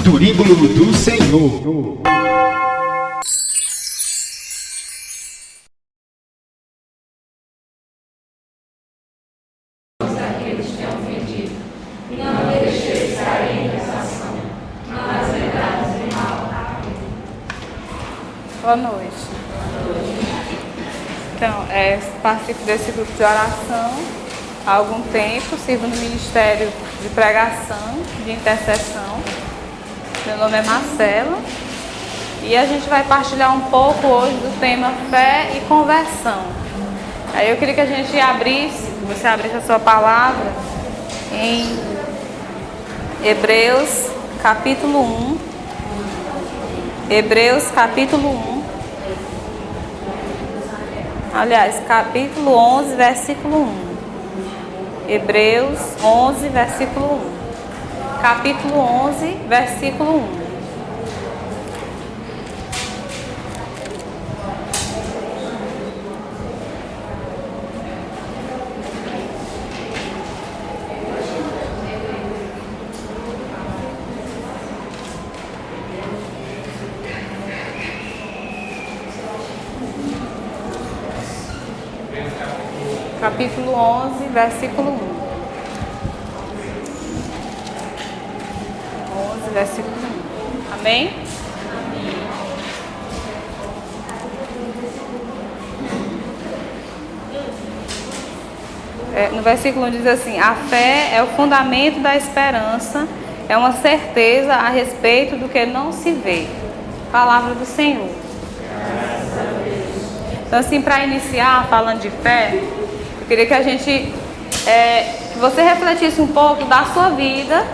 Turíbulo do Senhor. Boa noite. Então, participo desse grupo de oração há algum tempo, sirvo no Ministério de Pregação, de Intercessão. Meu nome é Marcela e a gente vai partilhar um pouco hoje do tema fé e conversão. Aí eu queria que a gente você abrisse a sua palavra em Hebreus capítulo 1. Hebreus capítulo 1. Aliás, capítulo 11, versículo 1. Hebreus 11, versículo 1. Capítulo 11, versículo 1. Capítulo 11, versículo 1. 11, versículo 1. Amém? No versículo 1 diz assim: a fé é o fundamento da esperança, é uma certeza a respeito do que não se vê. Palavra do Senhor. Então, assim, para iniciar falando de fé, eu queria que que você refletisse um pouco da sua vida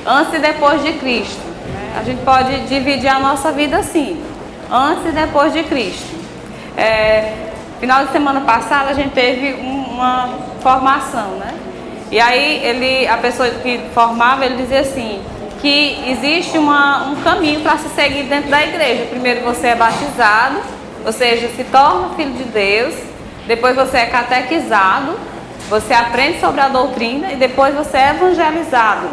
antes e depois de Cristo. A gente pode dividir a nossa vida assim, antes e depois de Cristo. Final de semana passada a gente teve uma formação, né? E aí a pessoa que formava, ele dizia assim, que existe um caminho para se seguir dentro da igreja. Primeiro você é batizado, ou seja, se torna filho de Deus. Depois você é catequizado, você aprende sobre a doutrina e depois você é evangelizado.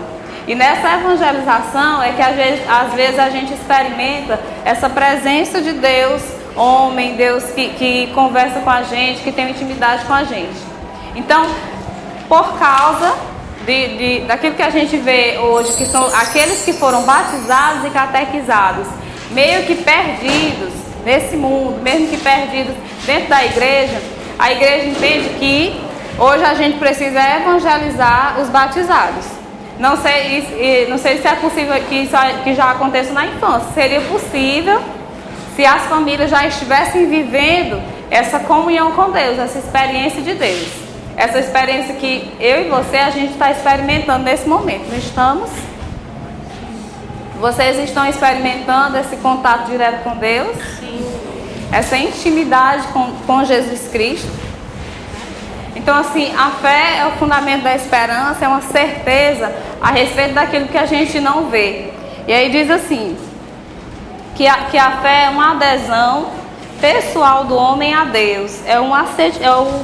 E nessa evangelização é que às vezes a gente experimenta essa presença de Deus, homem, Deus que conversa com a gente, que tem intimidade com a gente. Então, por causa daquilo que a gente vê hoje, que são aqueles que foram batizados e catequizados, meio que perdidos nesse mundo, mesmo que perdidos dentro da igreja, a igreja entende que hoje a gente precisa evangelizar os batizados. Não sei se é possível que já aconteça na infância. Seria possível se as famílias já estivessem vivendo essa comunhão com Deus, essa experiência de Deus. Essa experiência que eu e você, a gente está experimentando nesse momento. Não estamos? Vocês estão experimentando esse contato direto com Deus? Sim. Essa intimidade com Jesus Cristo. Então, assim, a fé é o fundamento da esperança, é uma certeza a respeito daquilo que a gente não vê. E aí diz assim, que a fé é uma adesão pessoal do homem a Deus, é o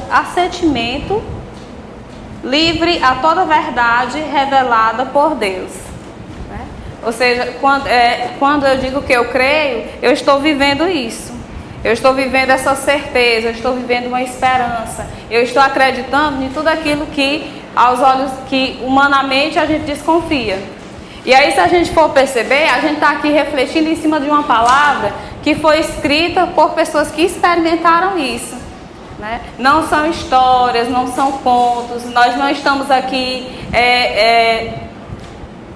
assentimento livre a toda verdade revelada por Deus. Ou seja, quando eu digo que eu creio, eu estou vivendo isso. Eu estou vivendo essa certeza, eu estou vivendo uma esperança. Eu estou acreditando em tudo aquilo que, aos olhos que humanamente a gente desconfia. E aí, se a gente for perceber, a gente está aqui refletindo em cima de uma palavra que foi escrita por pessoas que experimentaram isso. Né? Não são histórias, não são contos, nós não estamos aqui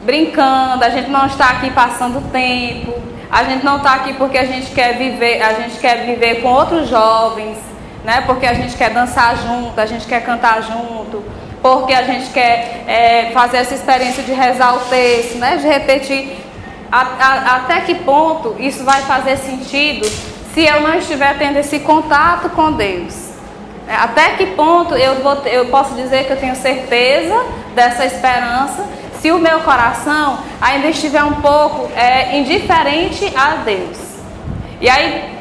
brincando, a gente não está aqui passando tempo. A gente não está aqui porque a gente quer viver com outros jovens, né? Porque a gente quer dançar junto, a gente quer cantar junto, porque a gente quer fazer essa experiência de rezar o texto, né? De repetir. Até que ponto isso vai fazer sentido se eu não estiver tendo esse contato com Deus? Até que ponto eu posso dizer que eu tenho certeza dessa esperança se o meu coração ainda estiver um pouco indiferente a Deus? E aí,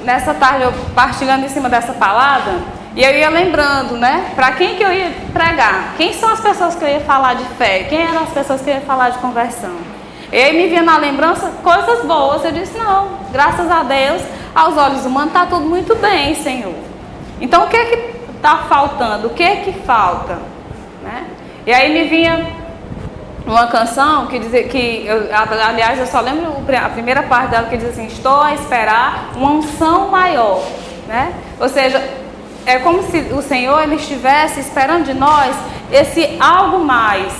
nessa tarde, eu partilhando em cima dessa palavra, e eu ia lembrando, né, para quem que eu ia pregar, quem são as pessoas que eu ia falar de fé, quem eram as pessoas que eu ia falar de conversão. E aí me vinha na lembrança coisas boas. Eu disse, não, graças a Deus, aos olhos humanos está tudo muito bem, Senhor. Então o que é que está faltando? O que é que falta? Né? E aí me vinha uma canção que dizia que, aliás, eu só lembro a primeira parte dela, que diz assim: estou a esperar uma unção maior, né? Ou seja, é como se o Senhor ele estivesse esperando de nós esse algo mais.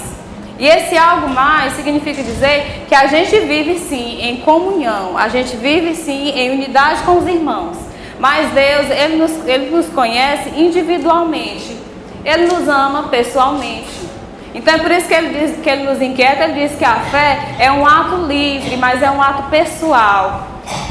E esse algo mais significa dizer que a gente vive sim em comunhão, a gente vive sim em unidade com os irmãos, mas Deus, Ele nos conhece individualmente, Ele nos ama pessoalmente. Então é por isso que Ele nos inquieta. Ele diz que a fé é um ato livre, mas é um ato pessoal,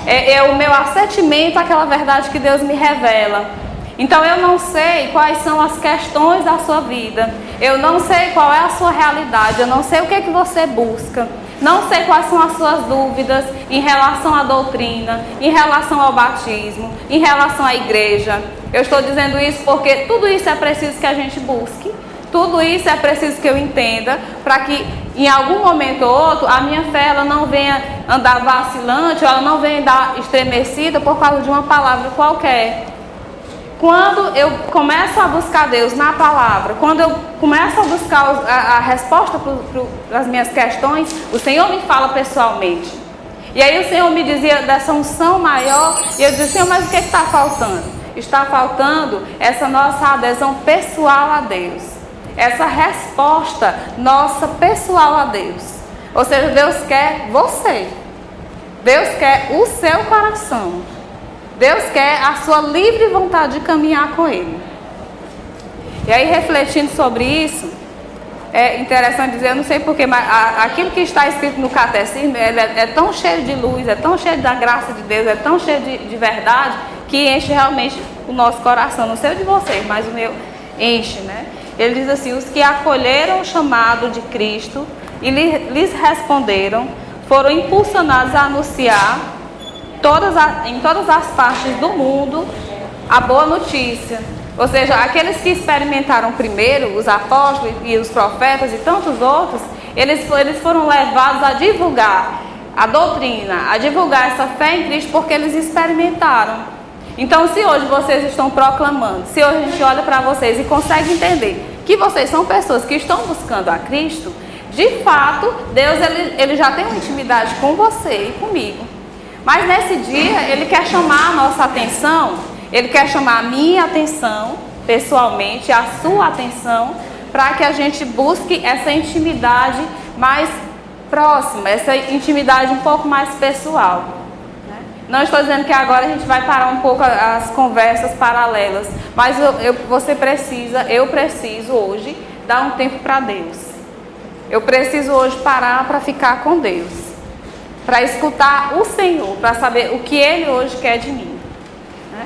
é o meu assentimento àquela verdade que Deus me revela. Então eu não sei quais são as questões da sua vida, eu não sei qual é a sua realidade, eu não sei o que é que você busca, não sei quais são as suas dúvidas em relação à doutrina, em relação ao batismo, em relação à igreja. Eu estou dizendo isso porque tudo isso é preciso que a gente busque, tudo isso é preciso que eu entenda, para que em algum momento ou outro a minha fé ela não venha andar vacilante, ou ela não venha andar estremecida por causa de uma palavra qualquer. Quando eu começo a buscar Deus na palavra, quando eu começo a buscar a resposta para as minhas questões, o Senhor me fala pessoalmente. E aí o Senhor me dizia dessa unção maior, e eu dizia: Senhor, mas o que está faltando? Está faltando essa nossa adesão pessoal a Deus, essa resposta nossa pessoal a Deus. Ou seja, Deus quer você, Deus quer o seu coração, Deus quer a sua livre vontade de caminhar com Ele. E aí, refletindo sobre isso, é interessante dizer, eu não sei porquê, mas aquilo que está escrito no catecismo é tão cheio de luz, é tão cheio da graça de Deus, é tão cheio de verdade, que enche realmente o nosso coração. Não sei o de vocês, mas o meu enche, né? Ele diz assim: os que acolheram o chamado de Cristo e lhes responderam, foram impulsionados a anunciar em todas as partes do mundo a boa notícia. Ou seja, aqueles que experimentaram primeiro, os apóstolos e os profetas e tantos outros, eles foram levados a divulgar a doutrina, a divulgar essa fé em Cristo, porque eles experimentaram. Então, se hoje vocês estão proclamando, se hoje a gente olha para vocês e consegue entender que vocês são pessoas que estão buscando a Cristo, de fato, Deus ele já tem uma intimidade com você e comigo. Mas nesse dia, Ele quer chamar a nossa atenção, Ele quer chamar a minha atenção, pessoalmente, a sua atenção, para que a gente busque essa intimidade mais próxima, essa intimidade um pouco mais pessoal. Né? Não estou dizendo que agora a gente vai parar um pouco as conversas paralelas, mas eu preciso hoje dar um tempo para Deus. Eu preciso hoje parar para ficar com Deus, para escutar o Senhor, para saber o que Ele hoje quer de mim. Né?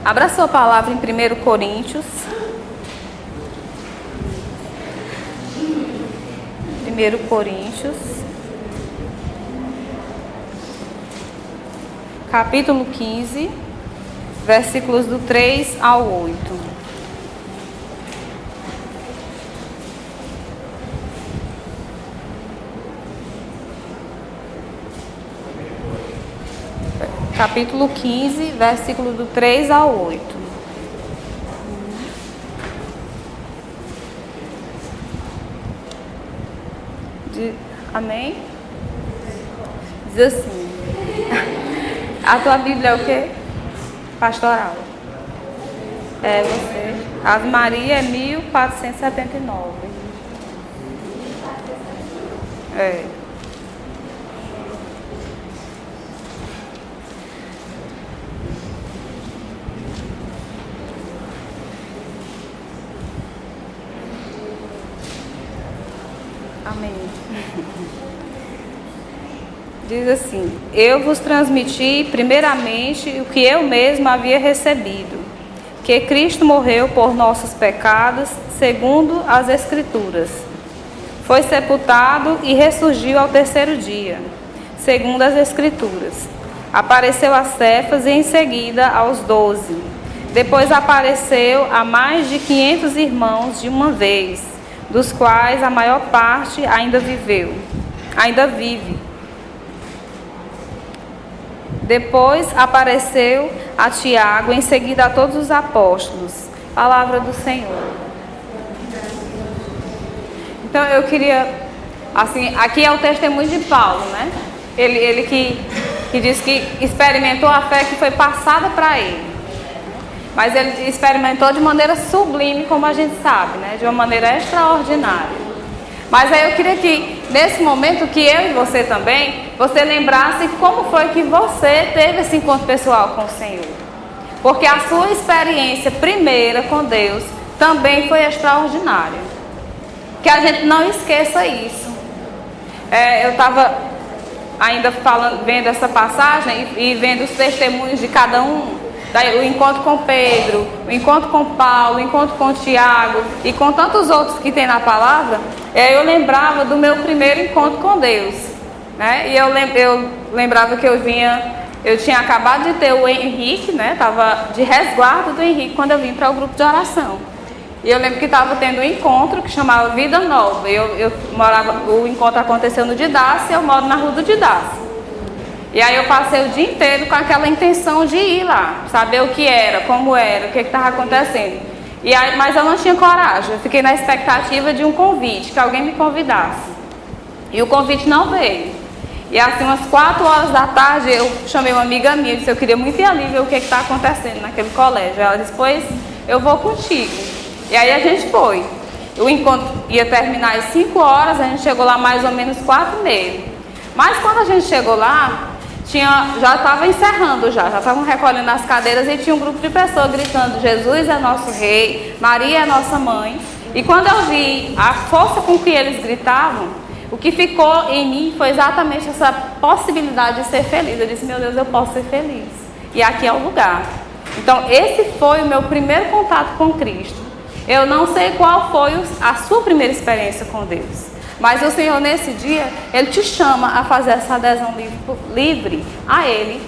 Abra sua palavra em 1 Coríntios. 1 Coríntios, capítulo 15, versículos do 3 ao 8. Capítulo 15, versículo do 3 ao 8. Amém? Diz assim. A tua Bíblia é o quê? Pastoral. É você. Ave Maria é 1479. É. Amém. Diz assim: eu vos transmiti primeiramente o que eu mesmo havia recebido, que Cristo morreu por nossos pecados, segundo as Escrituras. Foi sepultado e ressurgiu ao terceiro dia, segundo as Escrituras. Apareceu a Cefas e em seguida aos 12. Depois apareceu a mais de 500 irmãos de uma vez, dos quais a maior parte ainda vive. Depois apareceu a Tiago, em seguida a todos os apóstolos. Palavra do Senhor. Então eu queria, assim, aqui é o testemunho de Paulo, né? Ele que diz que experimentou a fé que foi passada para ele. Mas ele experimentou de maneira sublime, como a gente sabe, né? De uma maneira extraordinária. Mas aí eu queria que, nesse momento, que eu e você também, você lembrasse como foi que você teve esse encontro pessoal com o Senhor. Porque a sua experiência primeira com Deus também foi extraordinária. Que a gente não esqueça isso. Eu estava ainda vendo essa passagem e vendo os testemunhos de cada um. O encontro com Pedro, o encontro com Paulo, o encontro com Tiago e com tantos outros que tem na palavra, eu lembrava do meu primeiro encontro com Deus, né? E eu lembrava que eu tinha acabado de ter o Henrique, né? Estava de resguardo do Henrique quando eu vim para o grupo de oração. E eu lembro que estava tendo um encontro que chamava Vida Nova. O encontro aconteceu no Didace, eu moro na rua do Didace. E aí eu passei o dia inteiro com aquela intenção de ir lá, saber o que era, como era, o que estava acontecendo. Mas eu não tinha coragem, eu fiquei na expectativa de um convite, que alguém me convidasse. E o convite não veio. E assim, umas 4 horas da tarde, eu chamei uma amiga minha, disse, eu queria muito ir ali ver o que está acontecendo naquele colégio. Ela disse, pois eu vou contigo. E aí a gente foi. O encontro ia terminar às 5 horas, a gente chegou lá mais ou menos 4h30. Mas quando a gente chegou lá, já estava encerrando, já estavam recolhendo as cadeiras e tinha um grupo de pessoas gritando, Jesus é nosso rei, Maria é nossa mãe. E quando eu vi a força com que eles gritavam, o que ficou em mim foi exatamente essa possibilidade de ser feliz. Eu disse, meu Deus, eu posso ser feliz. E aqui é o lugar. Então esse foi o meu primeiro contato com Cristo. Eu não sei qual foi a sua primeira experiência com Deus. Mas o Senhor, nesse dia, Ele te chama a fazer essa adesão livre a Ele.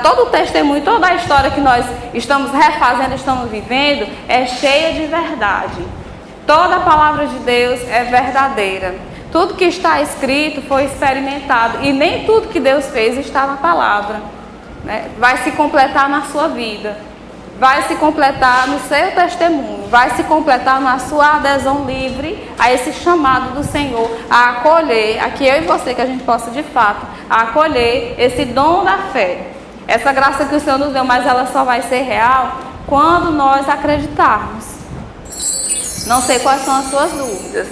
Todo o testemunho, toda a história que nós estamos refazendo, estamos vivendo, é cheia de verdade. Toda a palavra de Deus é verdadeira. Tudo que está escrito foi experimentado. E nem tudo que Deus fez está na palavra, né? Vai se completar na sua vida. Vai se completar no seu testemunho, vai se completar na sua adesão livre a esse chamado do Senhor, a acolher, aqui eu e você, que a gente possa de fato acolher esse dom da fé, essa graça que o Senhor nos deu, mas ela só vai ser real quando nós acreditarmos. Não sei quais são as suas dúvidas.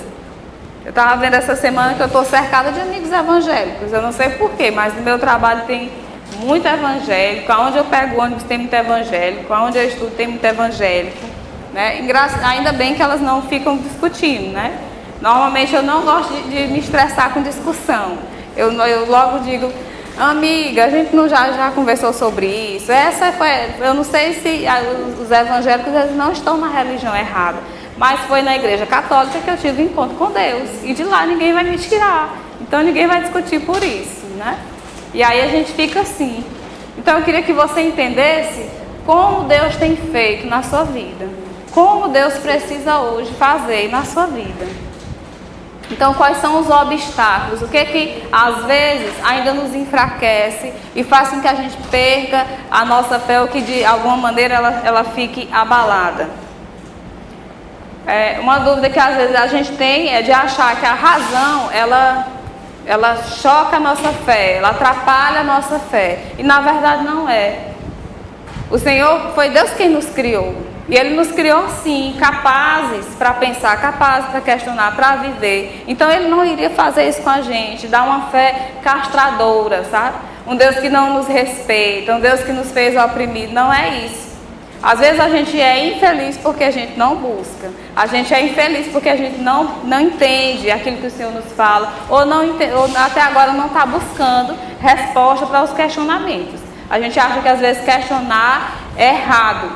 Eu estava vendo essa semana que eu estou cercada de amigos evangélicos, eu não sei porquê, mas no meu trabalho tem muito evangélico, aonde eu pego ônibus tem muito evangélico, aonde eu estudo tem muito evangélico, né? Ainda bem que elas não ficam discutindo, né? Normalmente eu não gosto de me estressar com discussão. Eu logo digo, amiga, a gente não já conversou sobre isso. Eu não sei se os evangélicos eles não estão na religião errada, mas foi na igreja católica que eu tive um encontro com Deus e de lá ninguém vai me tirar. Então ninguém vai discutir por isso, né? E aí a gente fica assim. Então eu queria que você entendesse como Deus tem feito na sua vida. Como Deus precisa hoje fazer na sua vida. Então quais são os obstáculos? O que às vezes ainda nos enfraquece e faz com que a gente perca a nossa fé ou que de alguma maneira ela fique abalada. Uma dúvida que às vezes a gente tem é de achar que a razão, ela choca a nossa fé, ela atrapalha a nossa fé. E na verdade não é. O Senhor, foi Deus quem nos criou. E Ele nos criou sim, capazes para pensar, capazes para questionar, para viver. Então Ele não iria fazer isso com a gente, dar uma fé castradora, sabe? Um Deus que não nos respeita, um Deus que nos fez oprimido, não é isso. Às vezes a gente é infeliz porque a gente não busca. A gente é infeliz porque a gente não entende aquilo que o Senhor nos fala. Ou até agora não está buscando resposta para os questionamentos. A gente acha que às vezes questionar é errado.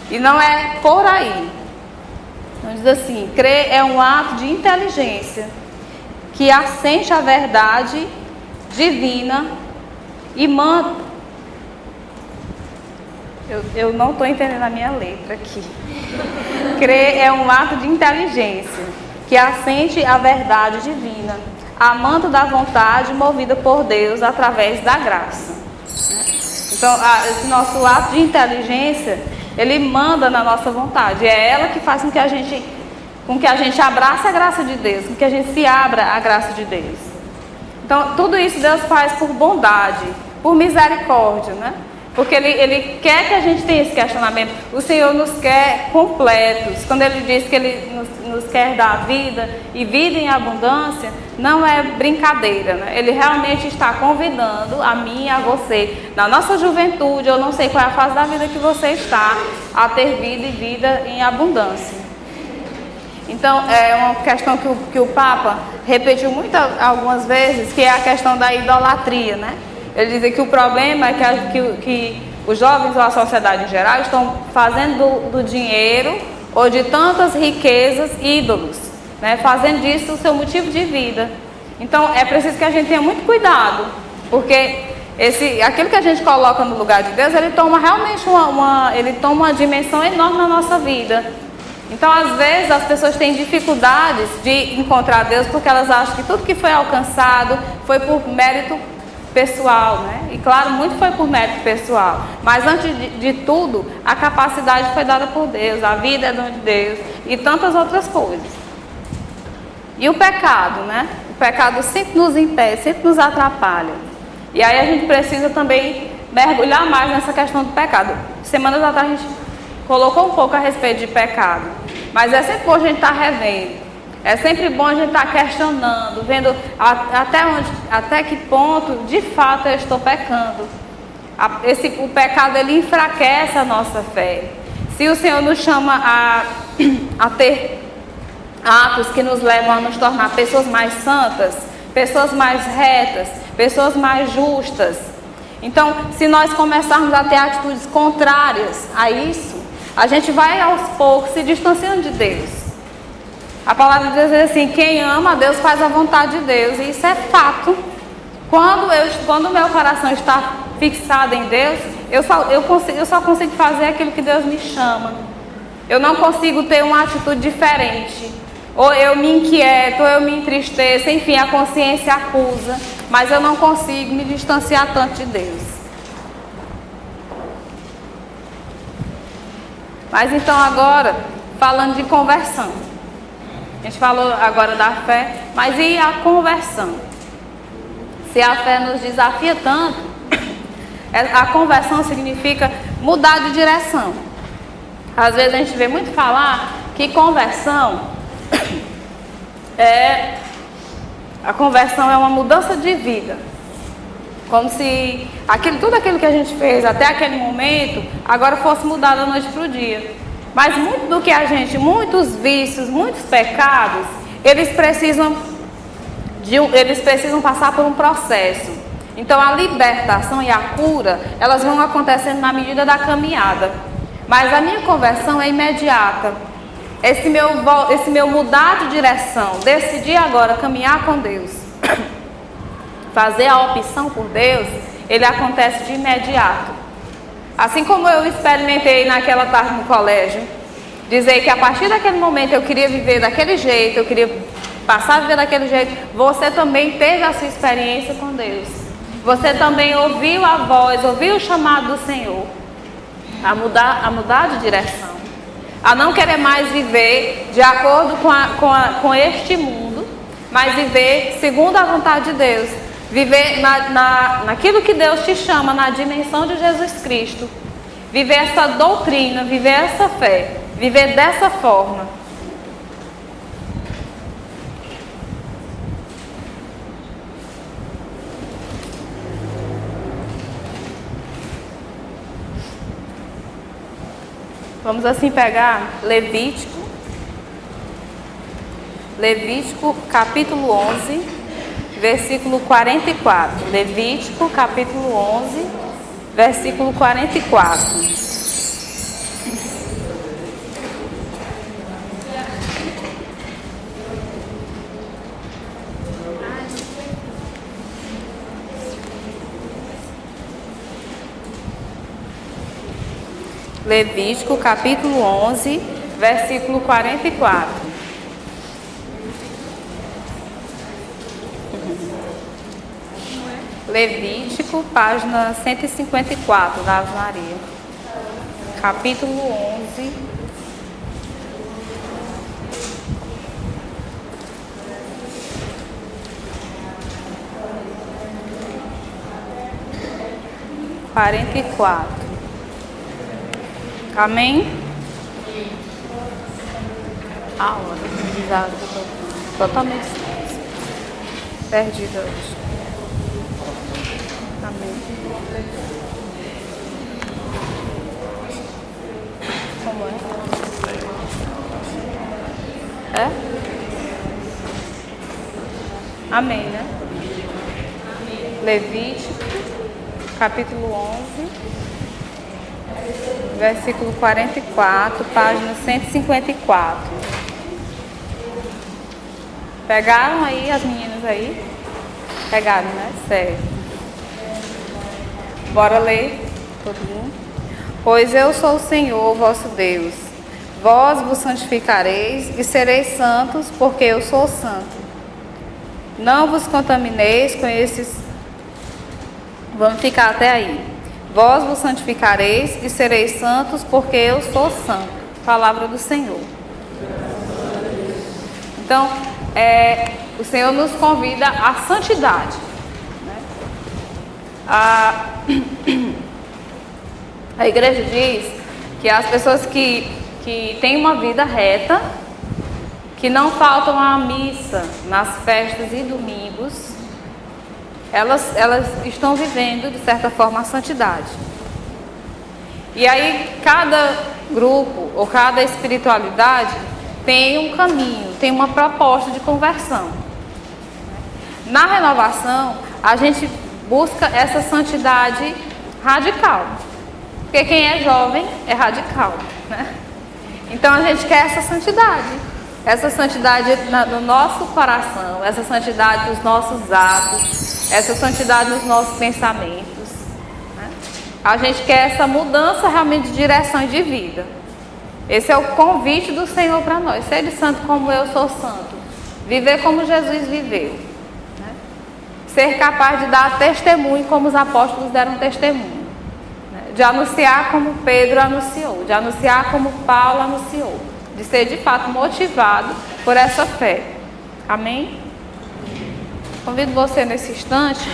E não é por aí. Então diz assim, crer é um ato de inteligência que assente a verdade divina e manda Eu não estou entendendo a minha letra aqui. Crer é um ato de inteligência que assente a verdade divina, amando da vontade movida por Deus através da graça. Então, esse nosso ato de inteligência, ele manda na nossa vontade. É ela que faz com que a gente abrace a graça de Deus, com que a gente se abra à graça de Deus. Então, tudo isso Deus faz por bondade, por misericórdia, né? Porque Ele quer que a gente tenha esse questionamento. O Senhor nos quer completos. Quando Ele diz que Ele nos quer dar vida e vida em abundância, não é brincadeira, né? Ele realmente está convidando a mim e a você, na nossa juventude, eu não sei qual é a fase da vida que você está, a ter vida e vida em abundância. Então, é uma questão que o Papa repetiu algumas vezes, que é a questão da idolatria, né? Ele dizia que o problema é que os jovens ou a sociedade em geral estão fazendo do dinheiro ou de tantas riquezas ídolos, né? Fazendo disso o seu motivo de vida. Então é preciso que a gente tenha muito cuidado, porque aquilo que a gente coloca no lugar de Deus, ele toma realmente uma dimensão enorme na nossa vida. Então às vezes as pessoas têm dificuldades de encontrar Deus porque elas acham que tudo que foi alcançado foi por mérito pessoal, né? E claro, muito foi por mérito pessoal, mas antes de tudo, a capacidade foi dada por Deus, a vida é dom de Deus e tantas outras coisas. E o pecado, né? O pecado sempre nos impede, sempre nos atrapalha. E aí a gente precisa também mergulhar mais nessa questão do pecado. Semanas atrás a gente colocou um pouco a respeito de pecado, mas é sempre bom a gente estar revendo. É sempre bom a gente estar questionando, vendo até que ponto de fato eu estou pecando. O pecado ele enfraquece a nossa fé. Se o Senhor nos chama a ter atos que nos levam a nos tornar pessoas mais santas, pessoas mais retas, pessoas mais justas. Então, se nós começarmos a ter atitudes contrárias a isso, a gente vai aos poucos se distanciando de Deus. A palavra de Deus diz assim: quem ama a Deus faz a vontade de Deus. E isso é fato. Quando o meu coração está fixado em Deus, eu só consigo fazer aquilo que Deus me chama. Eu não consigo ter uma atitude diferente. Ou eu me inquieto, ou eu me entristeço. Enfim, a consciência acusa. Mas eu não consigo me distanciar tanto de Deus. Mas então agora, falando de conversão. A gente falou agora da fé, mas e a conversão? Se a fé nos desafia tanto, a conversão significa mudar de direção. Às vezes a gente vê muito falar que a conversão é uma mudança de vida. Como se tudo aquilo que a gente fez até aquele momento, agora fosse mudado da noite para o dia. Mas muitos vícios, muitos pecados, eles precisam passar por um processo. Então a libertação e a cura, elas vão acontecendo na medida da caminhada. Mas a minha conversão é imediata. Esse meu mudar de direção, decidir agora caminhar com Deus, fazer a opção por Deus, ele acontece de imediato. Assim como eu experimentei naquela tarde no colégio, dizer que a partir daquele momento eu queria viver daquele jeito, eu queria passar a viver daquele jeito, você também teve a sua experiência com Deus. Você também ouviu a voz, ouviu o chamado do Senhor a mudar de direção, a não querer mais viver de acordo com este mundo, mas viver segundo a vontade de Deus. Viver naquilo que Deus te chama, na dimensão de Jesus Cristo. Viver essa doutrina, viver essa fé, viver dessa forma. Vamos assim pegar Levítico capítulo 11. Versículo 44. Levítico, capítulo 11, versículo 44. Levítico, capítulo 11, versículo 44. Levítico, página 154 da Ave Maria. Capítulo 11. Quarenta e quatro. Amém? A hora. Totalmente perdida hoje. Amém. Como é? É? Amém, né? Levítico, capítulo 11, versículo 44, página 154. Pegaram aí as meninas aí? Pegaram, né? Certo. Bora ler todo mundo. Pois eu sou o Senhor, vosso Deus. Vós vos santificareis e sereis santos, porque eu sou santo. Não vos contamineis com esses... Vamos ficar até aí. Vós vos santificareis e sereis santos, porque eu sou santo. Palavra do Senhor. Então, o Senhor nos convida à santidade. A igreja diz que as pessoas que têm uma vida reta, que não faltam à missa nas festas e domingos, elas estão vivendo, de certa forma, a santidade. E aí, cada grupo ou cada espiritualidade tem um caminho, tem uma proposta de conversão. Na renovação, a gente busca essa santidade radical. Porque quem é jovem é radical, né? Então a gente quer essa santidade no nosso coração, essa santidade nos nossos atos, essa santidade nos nossos pensamentos, né? A gente quer essa mudança realmente de direção e de vida. Esse é o convite do Senhor para nós. Ser santo como eu sou santo. Viver como Jesus viveu. Ser capaz de dar testemunho como os apóstolos deram testemunho, né? De anunciar como Pedro anunciou, de anunciar como Paulo anunciou, de ser de fato motivado por essa fé. Amém? Convido você nesse instante,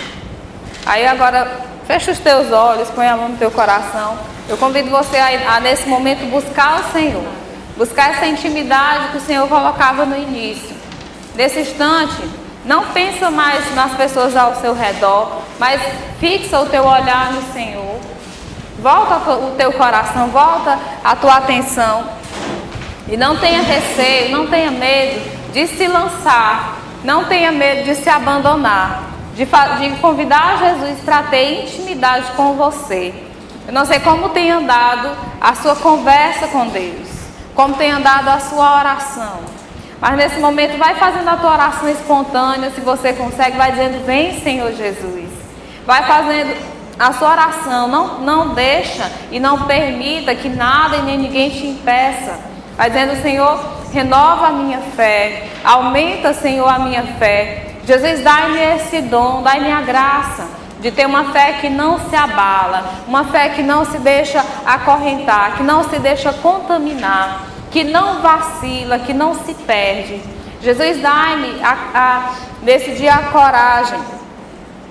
aí agora fecha os teus olhos, põe a mão no teu coração. Eu convido você a nesse momento buscar o Senhor, buscar essa intimidade que o Senhor colocava no início. Nesse instante, não pensa mais nas pessoas ao seu redor, mas fixa o teu olhar no Senhor. Volta o teu coração, volta a tua atenção. E não tenha receio, não tenha medo de se lançar. Não tenha medo de se abandonar. De convidar Jesus para ter intimidade com você. Eu não sei como tem andado a sua conversa com Deus. Como tem andado a sua oração. Mas nesse momento vai fazendo a tua oração espontânea, se você consegue, vai dizendo, vem Senhor Jesus. Vai fazendo a sua oração, não deixa e não permita que nada e nem ninguém te impeça. Vai dizendo, Senhor, renova a minha fé, aumenta, Senhor, a minha fé. Jesus, dai-me esse dom, dai-me a graça de ter uma fé que não se abala, uma fé que não se deixa acorrentar, que não se deixa contaminar, que não vacila, que não se perde. Jesus, dai-me nesse dia a coragem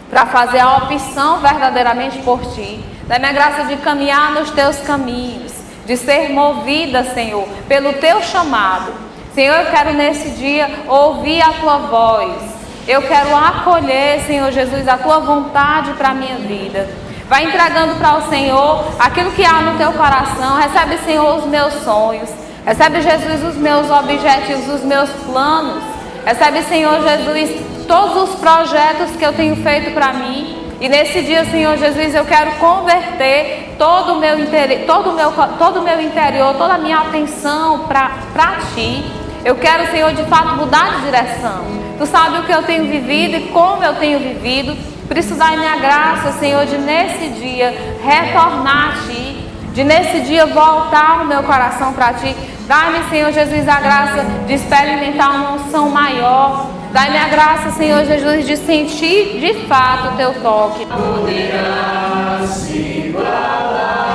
para fazer a opção verdadeiramente por Ti. Dai-me a graça de caminhar nos Teus caminhos, de ser movida, Senhor, pelo Teu chamado. Senhor, eu quero nesse dia ouvir a Tua voz. Eu quero acolher, Senhor Jesus, a Tua vontade para a minha vida. Vai entregando para o Senhor aquilo que há no Teu coração. Recebe, Senhor, os meus sonhos. Recebe, Jesus, os meus objetivos, os meus planos. Recebe, Senhor Jesus, todos os projetos que eu tenho feito para mim. E nesse dia, Senhor Jesus, eu quero converter todo o meu interior, toda a minha atenção para Ti. Eu quero, Senhor, de fato mudar de direção. Tu sabe o que eu tenho vivido e como eu tenho vivido. Por isso, dai-me a graça, Senhor, de nesse dia retornar a Ti. de nesse dia voltar o meu coração para Ti. Dá-me, Senhor Jesus, a graça de experimentar uma unção maior. Dá-me a graça, Senhor Jesus, de sentir de fato o Teu toque. Poderá se igualar.